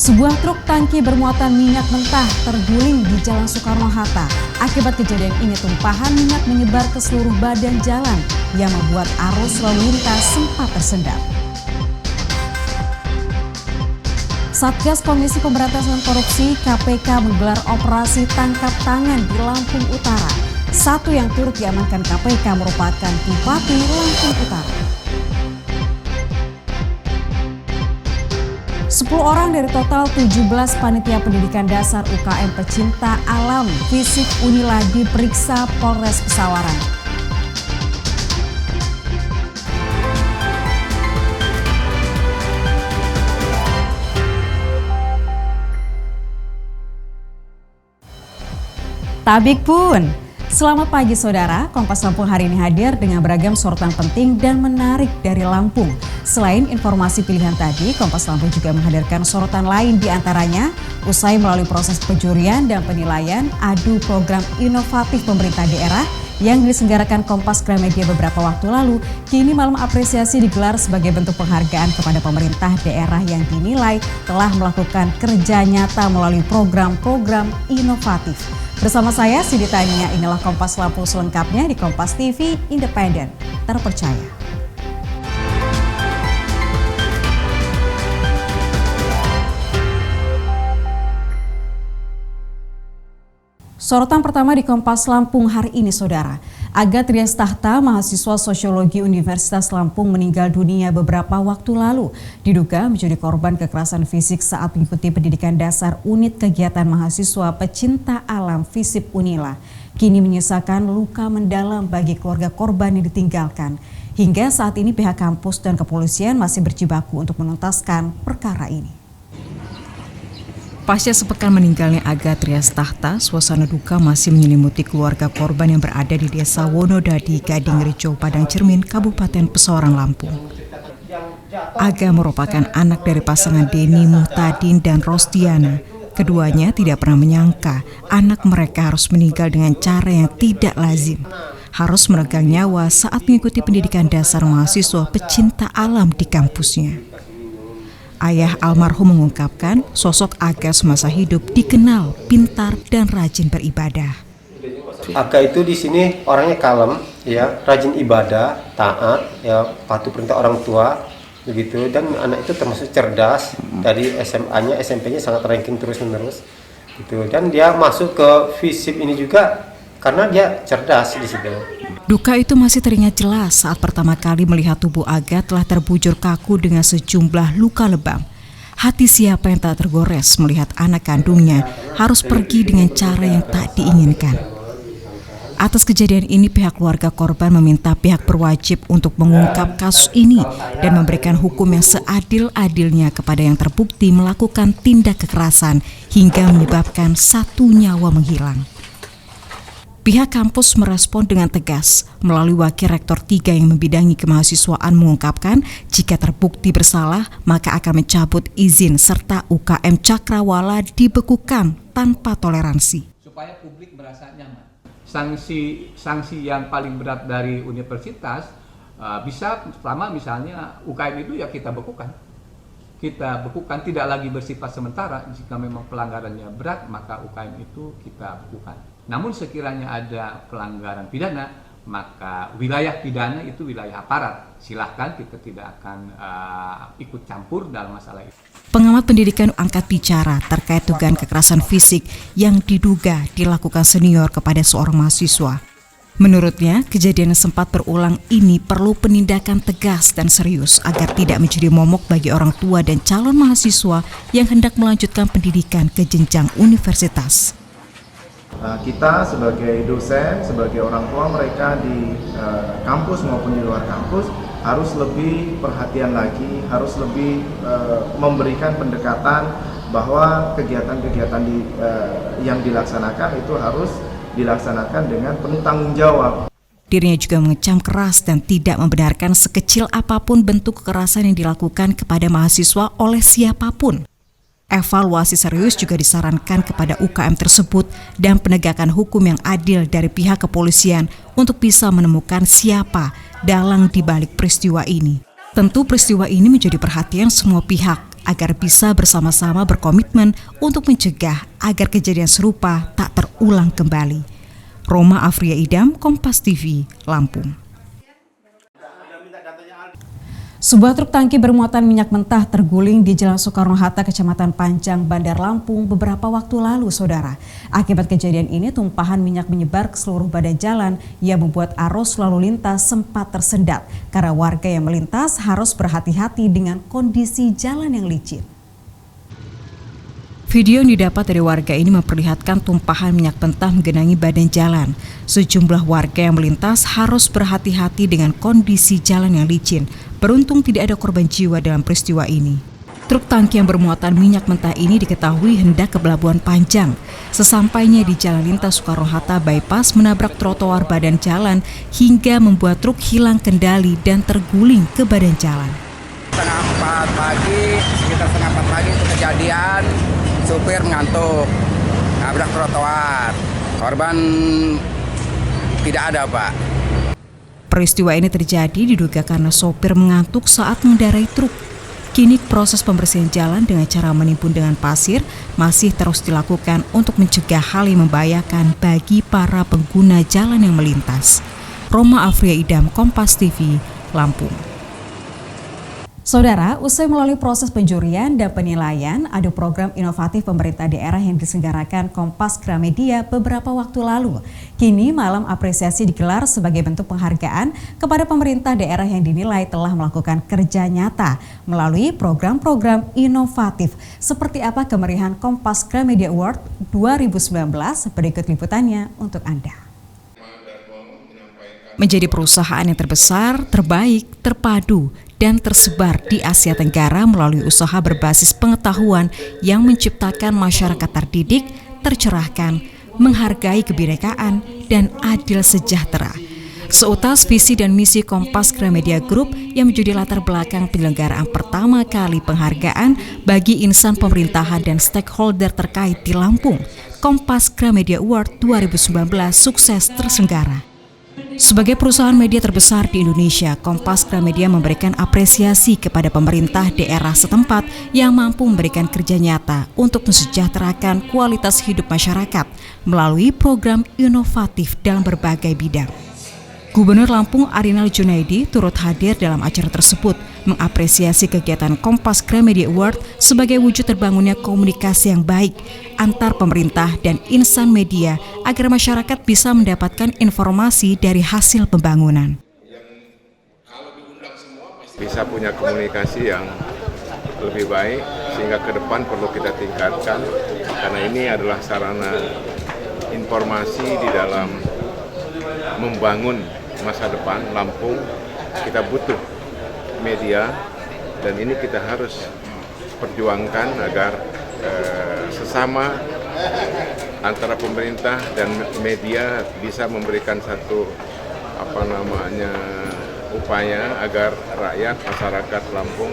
Sebuah truk tangki bermuatan minyak mentah terguling di Jalan Soekarno-Hatta. Akibat kejadian ini, tumpahan minyak menyebar ke seluruh badan jalan yang membuat arus lalu lintas sempat tersendat. Satgas Komisi Pemberantasan Korupsi (KPK) menggelar operasi tangkap tangan di Lampung Utara. Satu yang turut diamankan KPK merupakan Bupati Lampung Utara. 10 orang dari total 17 panitia pendidikan dasar UKM pecinta alam fisik Unila diperiksa Polres Pesawaran. Tabik pun. Selamat pagi saudara, Kompas Lampung hari ini hadir dengan beragam sorotan penting dan menarik dari Lampung. Selain informasi pilihan tadi, Kompas Lampung juga menghadirkan sorotan lain diantaranya usai melalui proses penjurian dan penilaian adu program inovatif pemerintah daerah yang diselenggarakan Kompas Gramedia beberapa waktu lalu, kini malam apresiasi digelar sebagai bentuk penghargaan kepada pemerintah daerah yang dinilai telah melakukan kerja nyata melalui program-program inovatif. Bersama saya Sidi Tania, inilah Kompas Lampung selengkapnya di Kompas TV Independen, terpercaya. Sorotan pertama di Kompas Lampung hari ini, saudara. Aga Triastahta, mahasiswa sosiologi Universitas Lampung meninggal dunia beberapa waktu lalu. Diduga menjadi korban kekerasan fisik saat mengikuti pendidikan dasar unit kegiatan mahasiswa pecinta alam FISIP Unila. Kini menyisakan luka mendalam bagi keluarga korban yang ditinggalkan. Hingga saat ini pihak kampus dan kepolisian masih berjibaku untuk menuntaskan perkara ini. Pasca sepekan meninggalnya Aga Triastahta, suasana duka masih menyelimuti keluarga korban yang berada di Desa Wonodadi, Gading Rejo, Padang Cermin, Kabupaten Pesawaran, Lampung. Aga merupakan anak dari pasangan Deni Muhtadin dan Rosdiana. Keduanya tidak pernah menyangka anak mereka harus meninggal dengan cara yang tidak lazim. Harus meregang nyawa saat mengikuti pendidikan dasar mahasiswa pecinta alam di kampusnya. Ayah almarhum mengungkapkan sosok Aga semasa hidup dikenal pintar dan rajin beribadah. Aga itu di sini orangnya kalem, ya, rajin ibadah, taat, ya, patuh perintah orang tua, begitu. Dan anak itu termasuk cerdas, dari SMA-nya, SMP-nya sangat ranking terus-menerus, gitu. Dan dia masuk ke FISIP ini juga karena dia cerdas di situ. Duka itu masih teringat jelas saat pertama kali melihat tubuh Aga telah terbujur kaku dengan sejumlah luka lebam. Hati siapa yang tak tergores melihat anak kandungnya harus pergi dengan cara yang tak diinginkan. Atas kejadian ini, pihak keluarga korban meminta pihak berwajib untuk mengungkap kasus ini dan memberikan hukum yang seadil-adilnya kepada yang terbukti melakukan tindak kekerasan hingga menyebabkan satu nyawa menghilang. Pihak kampus merespon dengan tegas melalui Wakil Rektor 3 yang membidangi kemahasiswaan mengungkapkan jika terbukti bersalah maka akan mencabut izin serta UKM Cakrawala dibekukan tanpa toleransi. Supaya publik merasa nyaman. Sanksi yang paling berat dari universitas bisa pertama misalnya UKM itu ya kita bekukan. Kita bekukan, tidak lagi bersifat sementara. Jika memang pelanggarannya berat maka UKM itu kita bekukan. Namun sekiranya ada pelanggaran pidana, maka wilayah pidana itu wilayah aparat. Silahkan, kita tidak akan ikut campur dalam masalah itu. Pengamat pendidikan angkat bicara terkait dugaan kekerasan fisik yang diduga dilakukan senior kepada seorang mahasiswa. Menurutnya, kejadian yang sempat berulang ini perlu penindakan tegas dan serius agar tidak menjadi momok bagi orang tua dan calon mahasiswa yang hendak melanjutkan pendidikan ke jenjang universitas. Kita sebagai dosen, sebagai orang tua mereka di kampus maupun di luar kampus harus lebih perhatian lagi, harus lebih memberikan pendekatan bahwa kegiatan-kegiatan yang dilaksanakan itu harus dilaksanakan dengan penuh tanggung jawab. Dirinya juga mengecam keras dan tidak membenarkan sekecil apapun bentuk kekerasan yang dilakukan kepada mahasiswa oleh siapapun. Evaluasi serius juga disarankan kepada UKM tersebut dan penegakan hukum yang adil dari pihak kepolisian untuk bisa menemukan siapa dalang di balik peristiwa ini. Tentu peristiwa ini menjadi perhatian semua pihak, agar bisa bersama-sama berkomitmen untuk mencegah agar kejadian serupa tak terulang kembali. Roma Afria Idam, Kompas TV, Lampung. Sebuah truk tangki bermuatan minyak mentah terguling di Jalan Soekarno-Hatta, Kecamatan Panjang, Bandar Lampung beberapa waktu lalu, Saudara. Akibat kejadian ini, tumpahan minyak menyebar ke seluruh badan jalan yang membuat arus lalu lintas sempat tersendat karena warga yang melintas harus berhati-hati dengan kondisi jalan yang licin. Video yang didapat dari warga ini memperlihatkan tumpahan minyak mentah menggenangi badan jalan. Sejumlah warga yang melintas harus berhati-hati dengan kondisi jalan yang licin. Beruntung tidak ada korban jiwa dalam peristiwa ini. Truk tangki yang bermuatan minyak mentah ini diketahui hendak ke Pelabuhan Panjang. Sesampainya di Jalan Lintas Soekarno-Hatta bypass menabrak trotoar badan jalan hingga membuat truk hilang kendali dan terguling ke badan jalan. Sekitar setengah 4 pagi itu kejadian, supir ngantuk, nabrak trotoar. Korban tidak ada, Pak. Peristiwa ini terjadi diduga karena sopir mengantuk saat mengendarai truk. Kini proses pembersihan jalan dengan cara menimbun dengan pasir masih terus dilakukan untuk mencegah hal yang membahayakan bagi para pengguna jalan yang melintas. Roma Afria Idam, Kompas TV, Lampung. Saudara, usai melalui proses penjurian dan penilaian, ada program inovatif pemerintah daerah yang diselenggarakan Kompas Gramedia beberapa waktu lalu. Kini malam apresiasi digelar sebagai bentuk penghargaan kepada pemerintah daerah yang dinilai telah melakukan kerja nyata melalui program-program inovatif. Seperti apa kemeriahan Kompas Gramedia Award 2019? Berikut liputannya untuk Anda. Menjadi perusahaan yang terbesar, terbaik, terpadu, dan tersebar di Asia Tenggara melalui usaha berbasis pengetahuan yang menciptakan masyarakat terdidik, tercerahkan, menghargai kebinekaan, dan adil sejahtera. Seutas visi dan misi Kompas Gramedia Group yang menjadi latar belakang penyelenggaraan pertama kali penghargaan bagi insan pemerintahan dan stakeholder terkait di Lampung, Kompas Gramedia Award 2019 sukses terselenggara. Sebagai perusahaan media terbesar di Indonesia, Kompas Gramedia memberikan apresiasi kepada pemerintah daerah setempat yang mampu memberikan kerja nyata untuk mensejahterakan kualitas hidup masyarakat melalui program inovatif dalam berbagai bidang. Gubernur Lampung Arinal Junaidi turut hadir dalam acara tersebut, mengapresiasi kegiatan Kompas Gramedia Award sebagai wujud terbangunnya komunikasi yang baik antar pemerintah dan insan media agar masyarakat bisa mendapatkan informasi dari hasil pembangunan. Bisa punya komunikasi yang lebih baik sehingga ke depan perlu kita tingkatkan karena ini adalah sarana informasi di dalam membangun masa depan Lampung. Kita butuh media dan ini kita harus perjuangkan agar sesama antara pemerintah dan media bisa memberikan satu upaya agar rakyat masyarakat Lampung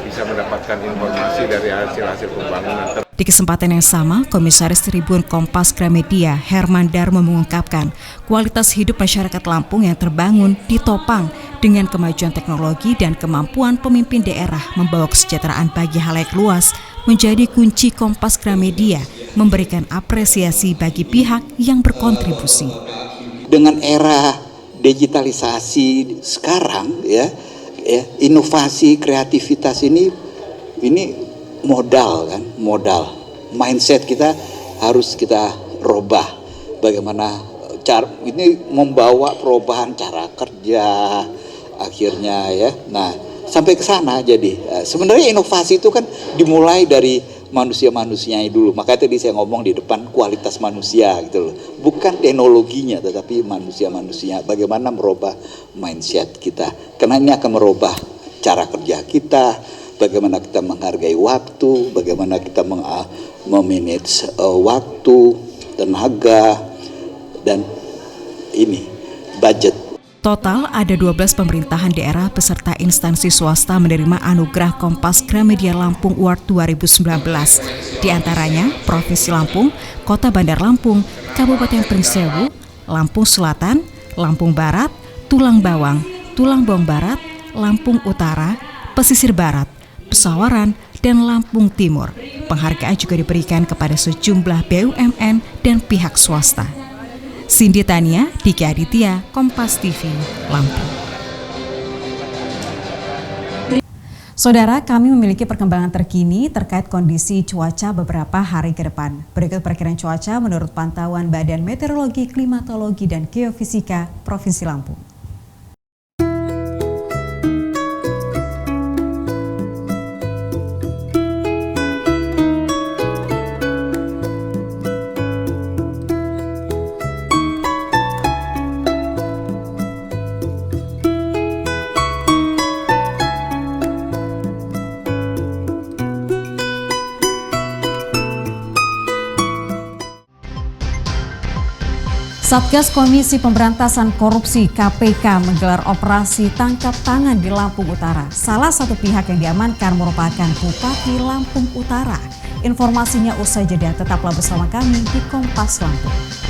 bisa mendapatkan informasi dari hasil-hasil pembangunan. Di kesempatan yang sama, Komisaris Tribun Kompas Gramedia Herman Darmo mengungkapkan kualitas hidup masyarakat Lampung yang terbangun ditopang dengan kemajuan teknologi dan kemampuan pemimpin daerah membawa kesejahteraan bagi halayak luas menjadi kunci Kompas Gramedia memberikan apresiasi bagi pihak yang berkontribusi. Dengan era digitalisasi sekarang inovasi kreativitas ini modal mindset kita harus kita robah bagaimana cara ini membawa perubahan cara kerja akhirnya nah sampai ke sana. Jadi sebenarnya inovasi itu kan dimulai dari manusia-manusianya dulu. Makanya tadi saya ngomong di depan kualitas manusia gitu loh. Bukan teknologinya tetapi manusia-manusia. Bagaimana merubah mindset kita. Karena ini akan merubah cara kerja kita, bagaimana kita menghargai waktu, bagaimana kita memanage waktu, tenaga, dan ini budget. Total ada 12 pemerintahan daerah beserta instansi swasta menerima anugerah Kompas Gramedia Lampung Award 2019. Di antaranya Provinsi Lampung, Kota Bandar Lampung, Kabupaten Pringsewu, Lampung Selatan, Lampung Barat, Tulang Bawang Barat, Lampung Utara, Pesisir Barat, Pesawaran, dan Lampung Timur. Penghargaan juga diberikan kepada sejumlah BUMN dan pihak swasta. Cindy Tania, Diki Aditya, Kompas TV, Lampung. Saudara, kami memiliki perkembangan terkini terkait kondisi cuaca beberapa hari ke depan. Berikut perkiraan cuaca menurut pantauan Badan Meteorologi, Klimatologi, dan Geofisika Provinsi Lampung. Satgas Komisi Pemberantasan Korupsi (KPK) menggelar operasi tangkap tangan di Lampung Utara. Salah satu pihak yang diamankan merupakan Bupati Lampung Utara. Informasinya usai jeda, tetaplah bersama kami di Kompas Lampung.